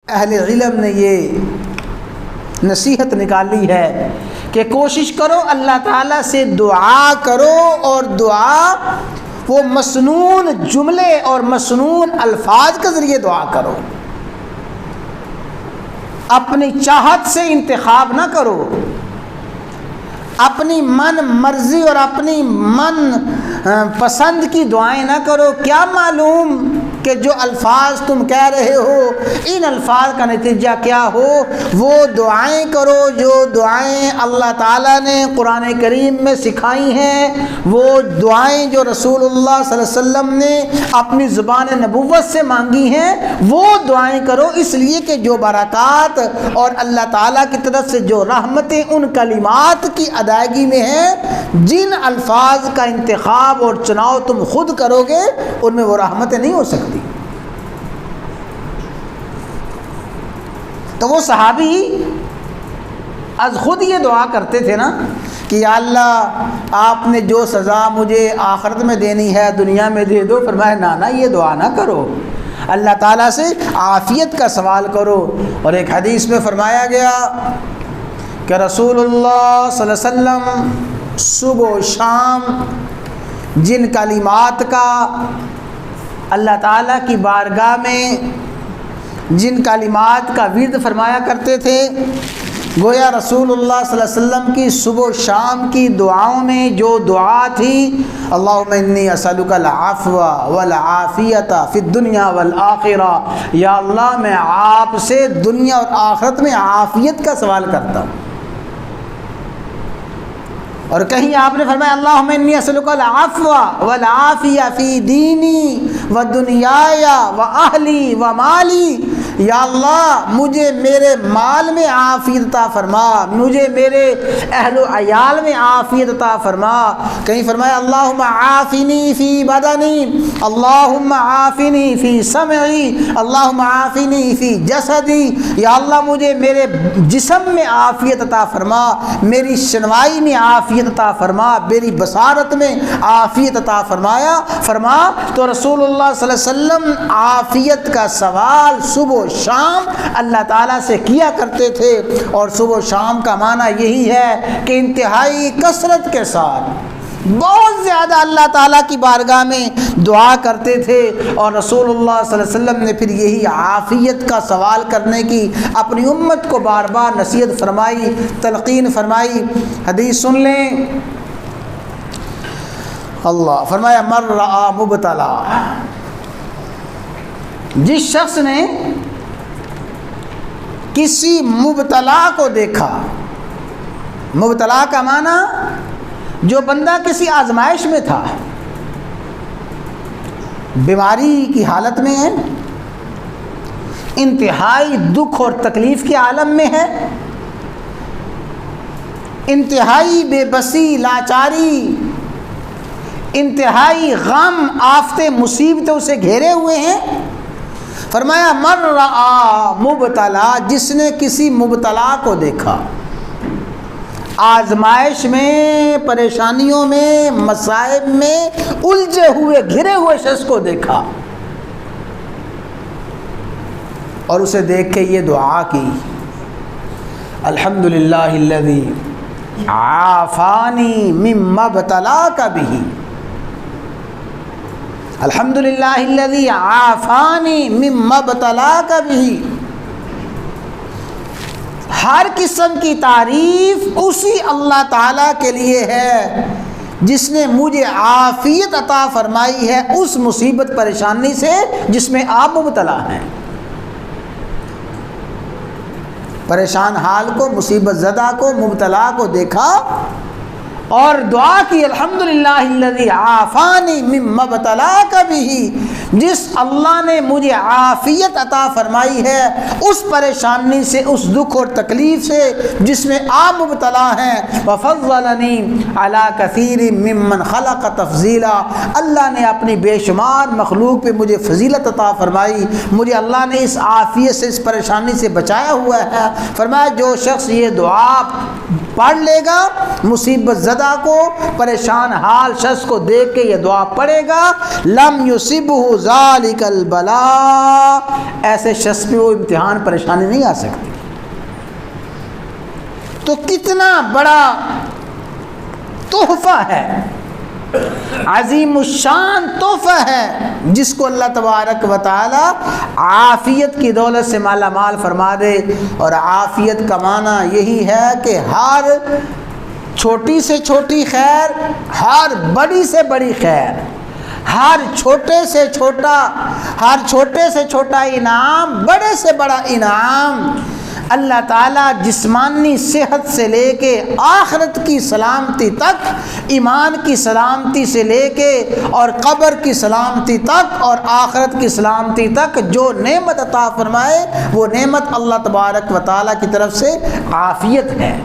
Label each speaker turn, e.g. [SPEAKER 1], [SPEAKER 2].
[SPEAKER 1] اہل علم نے یہ نصیحت نکالی ہے کہ کوشش کرو اللہ تعالیٰ سے دعا کرو، اور دعا وہ مسنون جملے اور مسنون الفاظ کے ذریعے دعا کرو، اپنی چاہت سے انتخاب نہ کرو، اپنی من مرضی اور اپنی من پسند کی دعائیں نہ کرو۔ کیا معلوم کہ جو الفاظ تم کہہ رہے ہو ان الفاظ کا نتیجہ کیا ہو۔ وہ دعائیں کرو جو دعائیں اللہ تعالیٰ نے قرآن کریم میں سکھائی ہیں، وہ دعائیں جو رسول اللہ صلی اللہ علیہ وسلم نے اپنی زبان نبوت سے مانگی ہیں، وہ دعائیں کرو، اس لیے کہ جو برکات اور اللہ تعالیٰ کی طرف سے جو رحمتیں ان کلمات کی ادائیگی میں ہیں، جن الفاظ کا انتخاب اور چناؤ تم خود کرو گے ان میں وہ رحمتیں نہیں ہو سکتی۔ تو وہ صحابی از خود یہ دعا کرتے تھے نا کہ یا اللہ آپ نے جو سزا مجھے آخرت میں دینی ہے دنیا میں دے دو۔ فرمایا نانا یہ دعا نہ کرو، اللہ تعالیٰ سے عافیت کا سوال کرو۔ اور ایک حدیث میں فرمایا گیا کہ رسول اللہ صلی اللہ علیہ وسلم صبح و شام جن کلمات کا اللہ تعالیٰ کی بارگاہ میں جن کلمات کا ورد فرمایا کرتے تھے، گویا رسول اللہ صلی اللہ علیہ وسلم کی صبح و شام کی دعاؤں میں جو دعا تھی، اللہم انی اسألک العفو والعافیۃ فی الدنیا والآخرہ، یا اللہ میں آپ سے دنیا اور آخرت میں عافیت کا سوال کرتا ہوں۔ اور کہیں آپ نے فرمایا اللہم انی اسألک العفو والعافیہ فی دینی و دنیای و اہلی و مالی، یا اللہ مجھے میرے مال میں عافیت عطا فرما، مجھے میرے اہل و عیال میں عافیت عطا فرما۔ کہیں فرمایا اللہم عافنی فی بدنی، اللہم عافنی فی سمعی، اللہم عافنی فی جسدی، یا اللہ مجھے میرے جسم میں عافیت عطا فرما، میری شنوائی میں عافیت عطا فرما، میری بصارت میں عافیت عطا فرما۔ تو رسول اللہ صلی اللہ علیہ وسلم عافیت کا سوال صبح و شام اللہ تعالیٰ سے کیا کرتے تھے، اور صبح و شام کا معنی یہی ہے کہ انتہائی کثرت کے ساتھ بہت زیادہ اللہ تعالیٰ کی بارگاہ میں دعا کرتے تھے۔ اور رسول اللہ صلی اللہ علیہ وسلم نے پھر یہی عافیت کا سوال کرنے کی اپنی امت کو بار بار نصیحت فرمائی، تلقین فرمائی۔ حدیث سن لیں، اللہ فرمایا من رأى مبتلا، جس شخص نے کسی مبتلا کو دیکھا، مبتلا کا معنی جو بندہ کسی آزمائش میں تھا، بیماری کی حالت میں ہے، انتہائی دکھ اور تکلیف کے عالم میں ہے، انتہائی بے بسی، لاچاری، انتہائی غم، آفتیں، مصیبتیں اسے گھیرے ہوئے ہیں۔ فرمایا من رآ مبتلا، جس نے کسی مبتلا کو دیکھا، آزمائش میں، پریشانیوں میں، مصائب میں الجھے ہوئے، گھرے ہوئے شخص کو دیکھا اور اسے دیکھ کے یہ دعا کی، الحمدللہ الذی عافانی مما ابتلاک بہ، الحمدللہ الذی عافانی مما ابتلاک بہ۔ ہر قسم کی تعریف اسی اللہ تعالیٰ کے لیے ہے جس نے مجھے عافیت عطا فرمائی ہے اس مصیبت پریشانی سے جس میں آپ مبتلا ہیں۔ پریشان حال کو، مصیبت زدہ کو، مبتلا کو دیکھا اور دعا کی، الحمدللہ الذی عافانی مما ابتلاک بہ، جس اللہ نے مجھے عافیت عطا فرمائی ہے اس پریشانی سے، اس دکھ اور تکلیف سے جس میں آپ مبتلا ہیں۔ وفضلنی علی کثیر ممن خلق تفضیلا، اللہ نے اپنی بے شمار مخلوق پہ مجھے فضیلت عطا فرمائی، مجھے اللہ نے اس عافیت سے، اس پریشانی سے بچایا ہوا ہے۔ فرمایا جو شخص یہ دعا پڑھ لے گا، مصیبت زدہ کو، پریشان حال شخص کو دیکھ کے یہ دعا پڑھے گا، لم یصبہ ذالک البلاء، ایسے شخص پہ وہ امتحان پریشانی نہیں آ سکتی۔ تو کتنا بڑا تحفہ ہے، عظیم الشان تحفہ ہے، جس کو اللہ تبارک و تعالی عافیت کی دولت سے مالا مال فرما دے۔ اور عافیت کا معنی یہی ہے کہ ہر چھوٹی سے چھوٹی خیر، ہر بڑی سے بڑی خیر، ہر چھوٹے سے چھوٹا انعام، بڑے سے بڑا انعام اللہ تعالیٰ جسمانی صحت سے لے کے آخرت کی سلامتی تک، ایمان کی سلامتی سے لے کے اور قبر کی سلامتی تک اور آخرت کی سلامتی تک جو نعمت عطا فرمائے، وہ نعمت اللہ تبارک و تعالیٰ کی طرف سے عافیت ہے۔